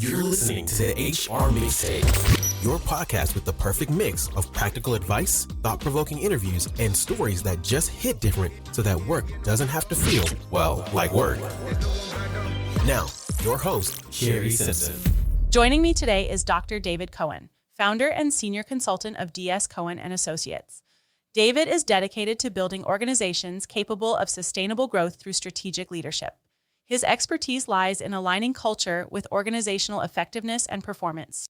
You're listening to the HR Mixtape, your podcast with the perfect mix of practical advice, thought-provoking interviews, and stories that just hit different so that work doesn't have to feel, well, like work. Now, your host, Shari Simpson. Joining me today is Dr. David Cohen, founder and senior consultant of DS Cohen and Associates. David is dedicated to building organizations capable of sustainable growth through strategic leadership. His expertise lies in aligning culture with organizational effectiveness and performance.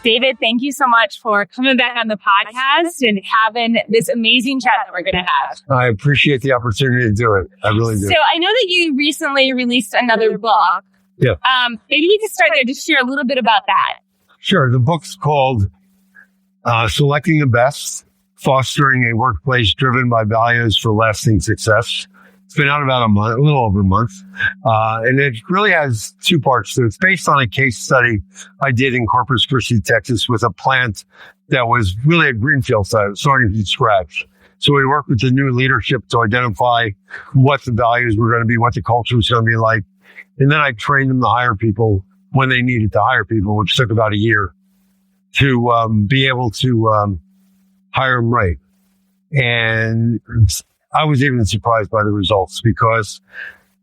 David, thank you so much for coming back on the podcast and having this amazing chat that we're going to have. I appreciate the opportunity to do it. I really do. So I know that you recently released another book. Yeah. Maybe we can start there to share a little bit about that. Sure. The book's called Selecting the Best, Fostering a Workplace Driven by Values for Lasting Success. It's been out about a month, a little over a month. And it really has two parts to it. It's based on a case study I did in Corpus Christi, Texas, with a plant that was really a greenfield site, starting from scratch. So we worked with the new leadership to identify what the values were going to be, what the culture was going to be like. And then I trained them to hire people when they needed to hire people, which took about a year to be able to hire them right. And I was even surprised by the results because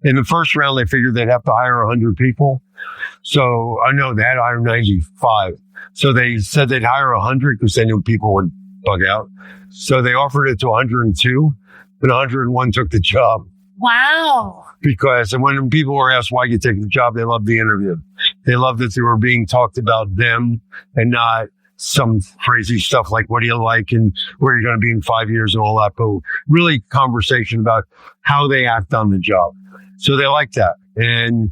in the first round, they figured they'd have to hire 100 people. So I know they had to hire 95. So they said they'd hire 100 because they knew people would bug out. So they offered it to 102, but 101 took the job. Wow. Because when people were asked why you take the job, they loved the interview. They loved that they were being talked about them and not some crazy stuff like what do you like and where you're going to be in 5 years and all that, but really conversation about how they act on the job. So they liked that. And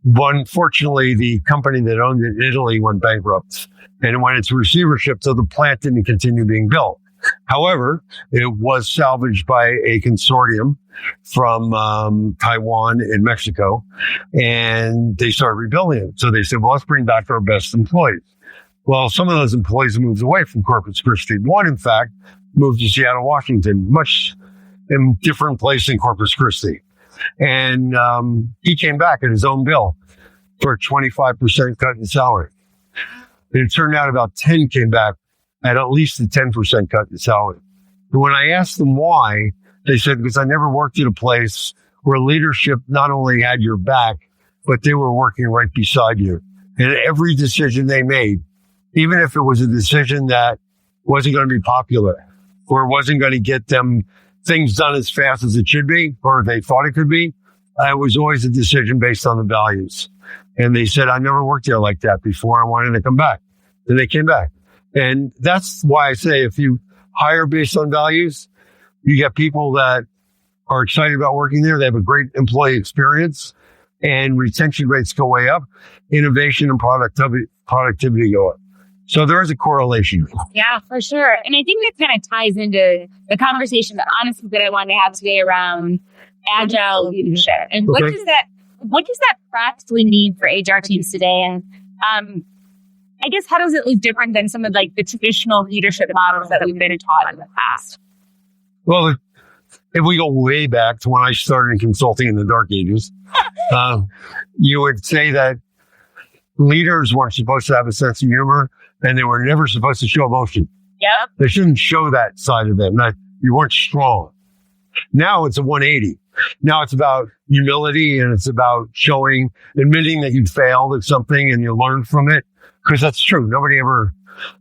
unfortunately, the company that owned it in Italy went bankrupt and it went into receivership, so the plant didn't continue being built. However, it was salvaged by a consortium from Taiwan and Mexico, and they started rebuilding it. So they said, well, let's bring back our best employees. Well, some of those employees moved away from Corpus Christi. One, in fact, moved to Seattle, Washington, much in different place than Corpus Christi. And he came back at his own bill for a 25% cut in salary. And it turned out about 10 came back at least a 10% cut in salary. And when I asked them why, they said, because I never worked at a place where leadership not only had your back, but they were working right beside you. And every decision they made, even if it was a decision that wasn't going to be popular or wasn't going to get them things done as fast as it should be, or they thought it could be, it was always a decision based on the values. And they said, I never worked there like that before. I wanted to come back. And they came back. And that's why I say if you hire based on values, you get people that are excited about working there. They have a great employee experience and retention rates go way up. Innovation and productivity go up. So there is a correlation. Yeah, for sure. And I think that kind of ties into the conversation that honestly that I wanted to have today around agile leadership. And what does that practically mean for HR teams today? And I guess how does it look different than some of like the traditional leadership models that we've been taught in the past? Well, if we go way back to when I started in consulting in the dark ages, you would say that leaders weren't supposed to have a sense of humor and they were never supposed to show emotion. Yep. They shouldn't show that side of them. You weren't strong. Now it's a 180. Now it's about humility and it's about admitting that you failed at something and you learned from it. Because that's true. Nobody ever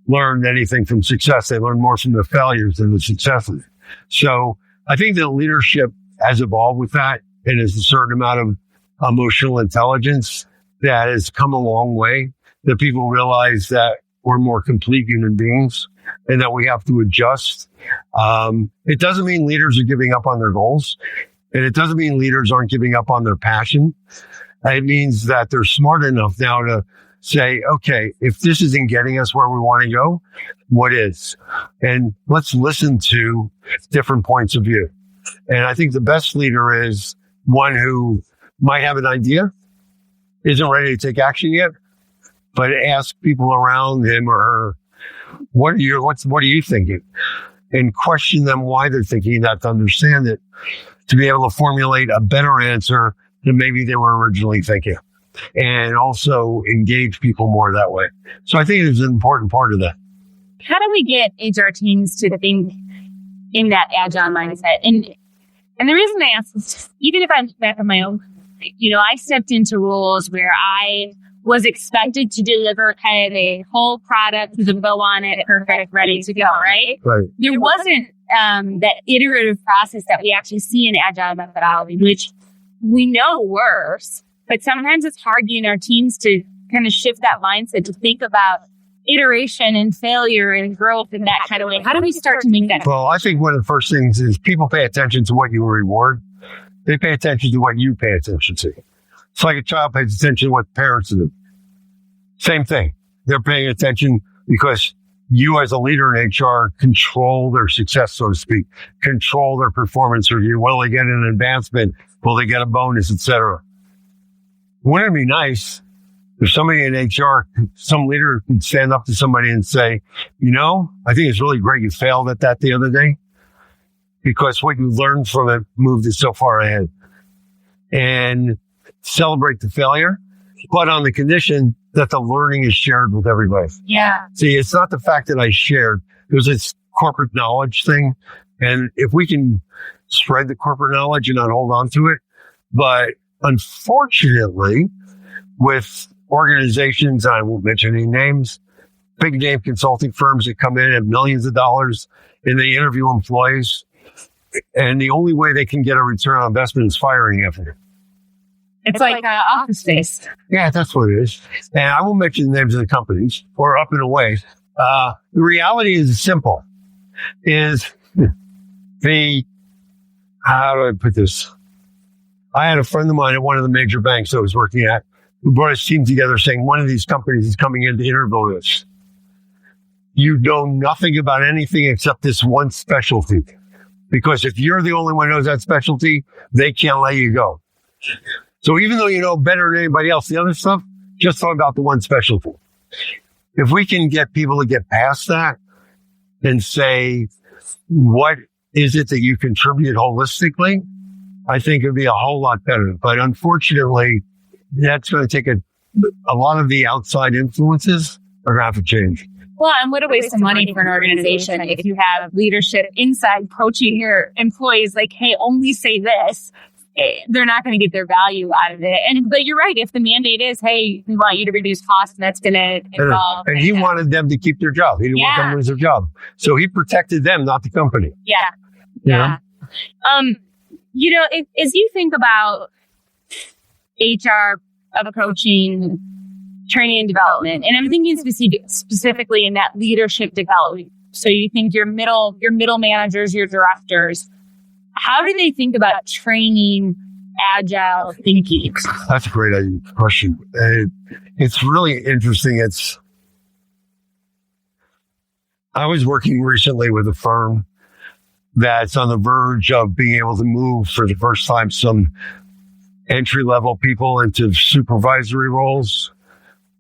learned anything from success. They learned more from the failures than the successes. So I think that leadership has evolved with that. And there's a certain amount of emotional intelligence that has come a long way, that people realize that we're more complete human beings and that we have to adjust. It doesn't mean leaders are giving up on their goals. And it doesn't mean leaders aren't giving up on their passion. It means that they're smart enough now to say, okay, if this isn't getting us where we want to go, what is? And let's listen to different points of view. And I think the best leader is one who might have an idea, isn't ready to take action yet, but ask people around him or her, what are you thinking? And question them why they're thinking that, to understand it, to be able to formulate a better answer than maybe they were originally thinking, and also engage people more that way. So I think it's an important part of that. How do we get HR teams to think in that agile mindset? And the reason I ask is, even if I look back on my own, I stepped into roles where I was expected to deliver kind of a whole product with a bow on it, perfect, ready to go, right? Right. There wasn't that iterative process that we actually see in agile methodology, which we know works, but sometimes it's hard getting our teams to kind of shift that mindset to think about iteration and failure and growth in that kind of way. How do we start to make that? Well, I think one of the first things is people pay attention to what you reward. They pay attention to what you pay attention to. It's like a child pays attention to what parents do. Same thing. They're paying attention because you as a leader in HR control their success, so to speak, control their performance review. Will they get an advancement? Will they get a bonus, etc.? Wouldn't it be nice if somebody in HR, some leader could stand up to somebody and say, I think it's really great you failed at that the other day, because what you learned from it moved it so far ahead. And celebrate the failure, but on the condition that the learning is shared with everybody. Yeah. See, it's not the fact that I shared. It was this corporate knowledge thing. And if we can spread the corporate knowledge and not hold on to it. But unfortunately, with organizations, I won't mention any names, big name consulting firms that come in at millions of dollars and they interview employees. And the only way they can get a return on investment is firing after. It's like Office Space. Yeah, that's what it is. And I won't mention the names of the companies or up and away. The reality is simple. How do I put this? I had a friend of mine at one of the major banks I was working at who brought his team together saying, one of these companies is coming in to interview us. You know nothing about anything except this one specialty. Because if you're the only one who knows that specialty, they can't let you go. So even though you know better than anybody else, the other stuff, just talk about the one specialty. If we can get people to get past that and say, what is it that you contribute holistically? I think it'd be a whole lot better. But unfortunately, that's going to take a lot of the outside influences are going to have to change. Well, and what a waste of money for an organization if you have leadership inside coaching your employees like, hey, only say this. They're not going to get their value out of it. But you're right. If the mandate is, hey, we want you to reduce costs, and that's going to involve. And he wanted them to keep their job. He didn't want them to lose their job. So he protected them, not the company. Yeah. As you think about HR approaching training and development, and I'm thinking specifically in that leadership development. So you think your middle managers, your directors, how do they think about training agile thinking? That's a great question. It's really interesting. I was working recently with a firm that's on the verge of being able to move for the first time some entry-level people into supervisory roles,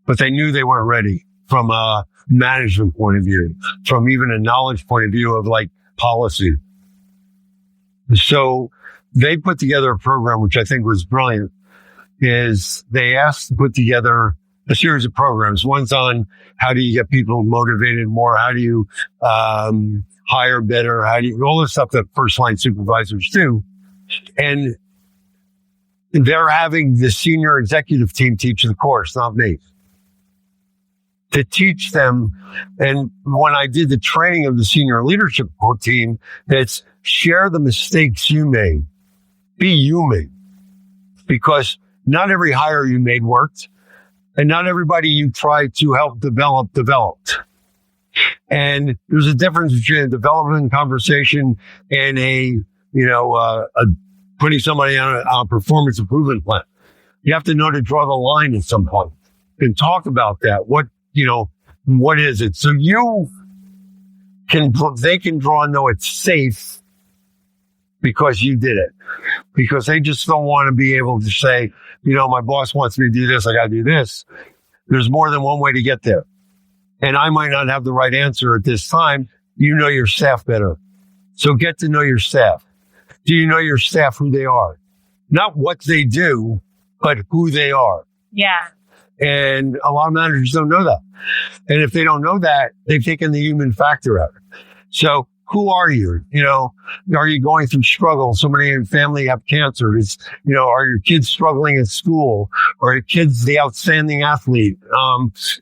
but they knew they weren't ready from a management point of view, from even a knowledge point of view of like policy. So they put together a program, which I think was brilliant, is they asked to put together a series of programs. One's on how do you get people motivated more? How do you hire better? How do you, all the stuff that first line supervisors do. And they're having the senior executive team teach the course, not me, to teach them. And when I did the training of the senior leadership team, it's share the mistakes you made. Be human. Because not every hire you made worked. And not everybody you tried to help developed. And there's a difference between a development conversation and putting somebody on a performance improvement plan. You have to know to draw the line at some point and talk about that. What is it? So they can draw and know it's safe because you did it. Because they just don't want to be able to say, my boss wants me to do this, I got to do this. There's more than one way to get there. And I might not have the right answer at this time. You know your staff better. So get to know your staff. Do you know your staff, who they are? not what they do, but who they are. Yeah. And a lot of managers don't know that. And if they don't know that, they've taken the human factor out. So who are you? Are you going through struggle? Somebody in your family have cancer. Are your kids struggling at school? Are your kids the outstanding athlete?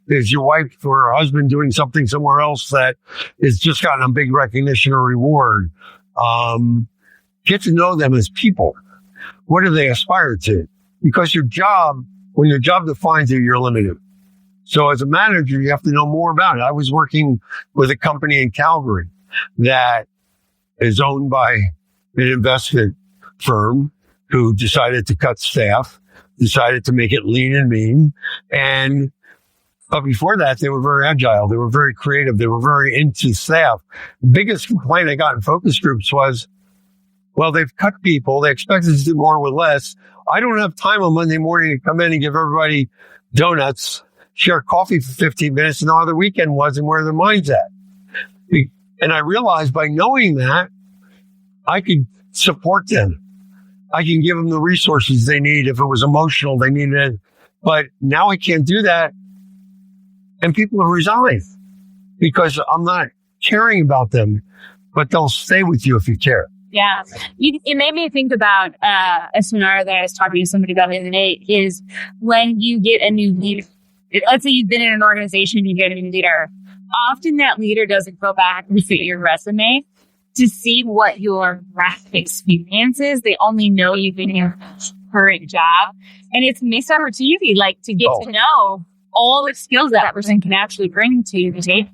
Is your wife or husband doing something somewhere else that has just gotten a big recognition or reward? Get to know them as people. What do they aspire to? Because when your job defines you, you're limited. So as a manager, you have to know more about it. I was working with a company in Calgary that is owned by an investment firm who decided to cut staff, decided to make it lean and mean. But before that, they were very agile. They were very creative. They were very into staff. The biggest complaint I got in focus groups was, well, they've cut people. They expect us to do more with less. I don't have time on Monday morning to come in and give everybody donuts, share coffee for 15 minutes, and know how the weekend was and where their mind's at. And I realized by knowing that, I could support them. I can give them the resources they need. If it was emotional, they needed it. But now I can't do that. And people have resigned because I'm not caring about them, but they'll stay with you if you care. Yeah. It made me think about a scenario that I was talking to somebody about the other day is when you get a new leader. Let's say you've been in an organization, you get a new leader. Often that leader doesn't go back and look at your resume to see what your past experience is. They only know you've been in your current job. And it's a missed opportunity, to get to know all the skills that person can actually bring to the table.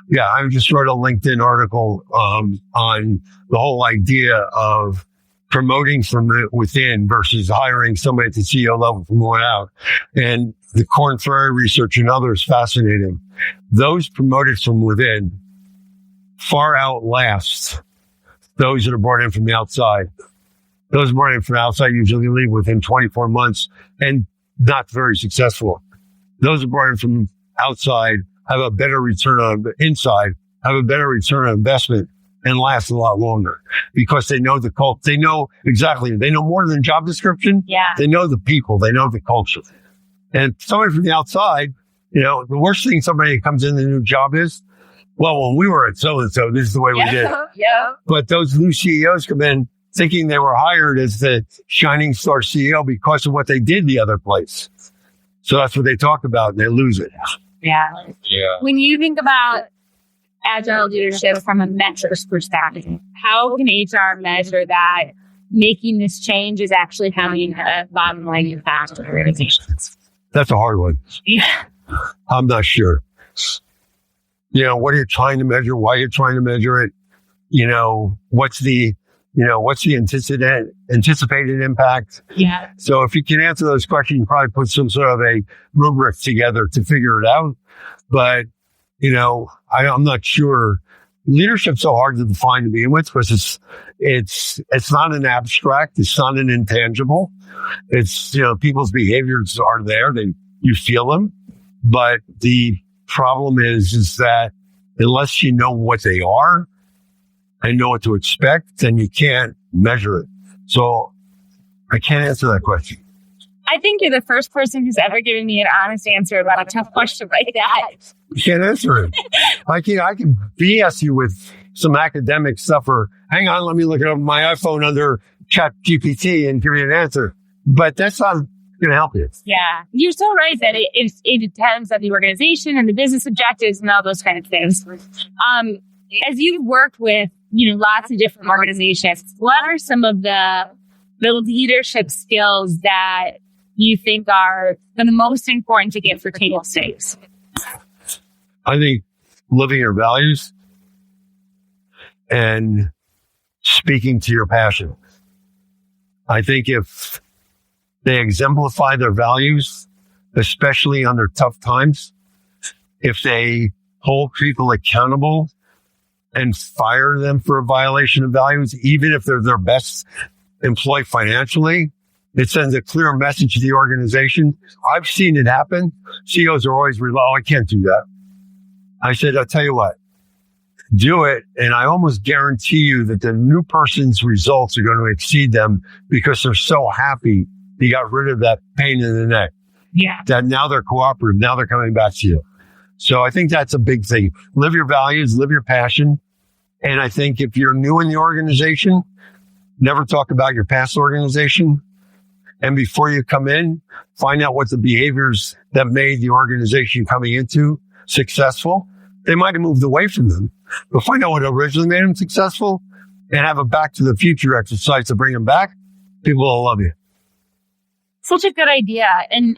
Yeah, I just wrote a LinkedIn article on the whole idea of promoting from within versus hiring somebody at the CEO level from going out. And the Korn Ferry research and others fascinating. Those promoted from within far outlast those that are brought in from the outside. Those brought in from the outside usually leave within 24 months and not very successful. Those that are brought in from outside have a better return on inside, have a better return on investment, and last a lot longer because they know the cult. They know exactly. They know more than job description. Yeah. They know the people. They know the culture. And somebody from the outside, the worst thing somebody that comes in the new job is, well, when we were at so-and-so, this is the way we did it. Yeah. But those new CEOs come in thinking they were hired as the shining star CEO because of what they did the other place. So that's what they talk about and they lose it. Yeah. When you think about agile leadership from a metrics perspective, how can HR measure that making this change is actually having a bottom line impact on organizations? That's a hard one. Yeah. I'm not sure. What are you trying to measure? Why are you trying to measure it? What's the anticipated impact? Yeah. So if you can answer those questions, you probably put some sort of a rubric together to figure it out. But, I'm not sure. Leadership's so hard to define to begin with because it's not an abstract. It's not an intangible. It's, people's behaviors are there. You feel them. But the problem is that unless you know what they are and know what to expect, then you can't measure it. So I can't answer that question. I think you're the first person who's ever given me an honest answer about a tough question like that. You can't answer it. I can BS you with some academic stuff or hang on, let me look it up on my iPhone under Chat GPT and give you an answer. But that's not going to help you. Yeah. You're so right that it depends on the organization and the business objectives and all those kind of things. As you've worked with, lots of different organizations, what are some of the leadership skills that you think are the most important to get for table stakes? I think living your values and speaking to your passion. I think if they exemplify their values, especially under tough times, if they hold people accountable and fire them for a violation of values, even if they're their best employee financially, it sends a clear message to the organization. I've seen it happen. CEOs are always, I can't do that. I said, I'll tell you what, do it. And I almost guarantee you that the new person's results are going to exceed them because they're so happy you got rid of that pain in the neck. Yeah. That now they're cooperative. Now they're coming back to you. So I think that's a big thing. Live your values, live your passion. And I think if you're new in the organization, never talk about your past organization. And before you come in, find out what the behaviors that made the organization coming into successful. They might have moved away from them, but find out what originally made them successful and have a back to the future exercise to bring them back. People will love you. Such a good idea and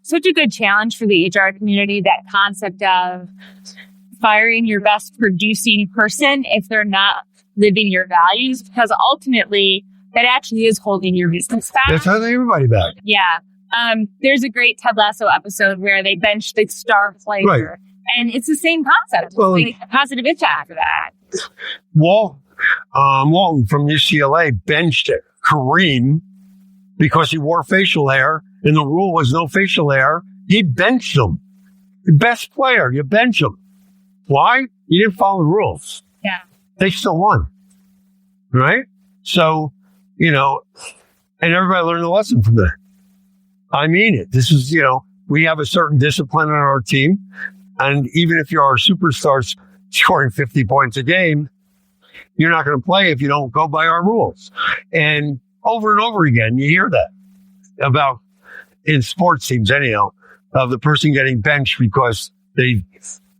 such a good challenge for the HR community, that concept of firing your best producing person if they're not living your values, because ultimately that actually is holding your business back. That's holding everybody back. Yeah. There's a great Ted Lasso episode where they bench the star player. Right. And it's the same concept. Well, it's a positive impact for that. Walton from UCLA benched Kareem because he wore facial hair and the rule was no facial hair. He benched him. The best player, you bench him. Why? You didn't follow the rules. Yeah. They still won. Right? So, and everybody learned a lesson from that. I mean it. This is, we have a certain discipline on our team. And even if you're our superstars scoring 50 points a game, you're not going to play if you don't go by our rules. And over again, you hear that about in sports teams anyhow, of the person getting benched because they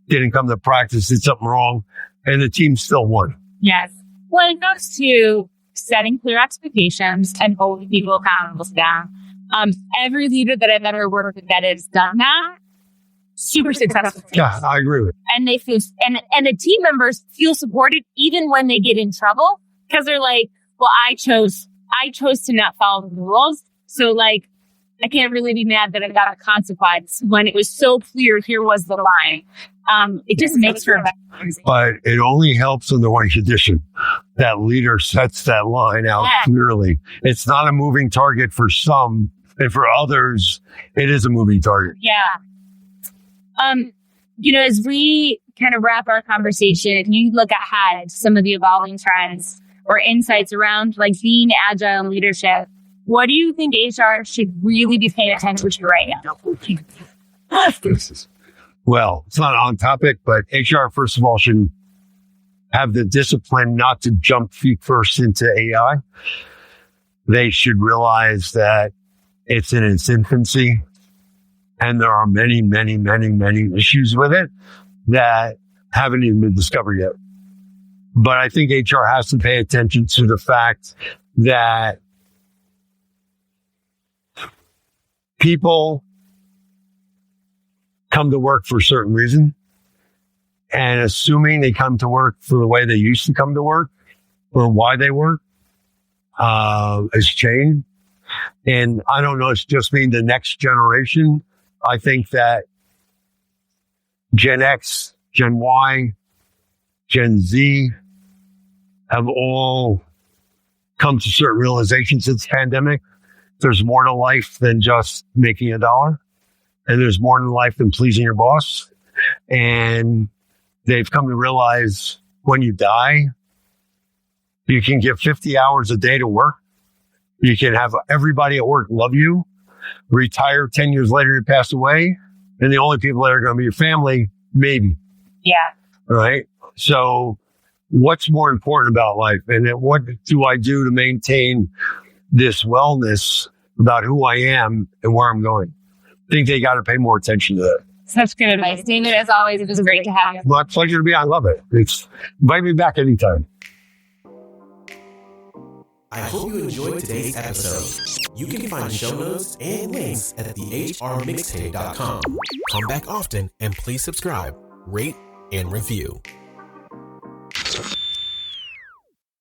didn't come to practice, did something wrong, and the team still won. Yes. Well, it goes to setting clear expectations and holding people accountable to them. Every leader that I've ever worked with that has done that, super successful. Yeah, I agree with it. And they feel, and the team members feel supported even when they get in trouble, because they're like, well, I chose to not follow the rules. So I can't really be mad that I got a consequence when it was so clear here was the line. It just makes for a better organization. But it only helps in the one condition. That leader sets that line out clearly. It's not a moving target for some, and for others, it is a moving target. Yeah. As we kind of wrap our conversation, if you look ahead, some of the evolving trends or insights around being agile in leadership, what do you think HR should really be paying attention to right now? Well, it's not on topic, but HR, first of all, should have the discipline not to jump feet first into AI. They should realize that it's in its infancy and there are many, many, many, many issues with it that haven't even been discovered yet. But I think HR has to pay attention to the fact that people come to work for a certain reason, and assuming they come to work for the way they used to come to work or why they work has changed. And I don't know, it's just mean the next generation. I think that Gen X, Gen Y, Gen Z have all come to certain realizations since the pandemic. There's more to life than just making a dollar. And there's more to life than pleasing your boss. And they've come to realize when you die, you can give 50 hours a day to work. You can have everybody at work love you. Retire 10 years later, you pass away. And the only people that are going to be your family, maybe. Yeah. Right? So what's more important about life? And then what do I do to maintain this wellness about who I am and where I'm going? I think they got to pay more attention to that. Such good advice. David, as always, it was great to have you. My pleasure to be on. I love it. Invite me back anytime. I hope you enjoyed today's episode. You can find show notes and links at thehrmixtape.com. Come back often and please subscribe, rate, and review.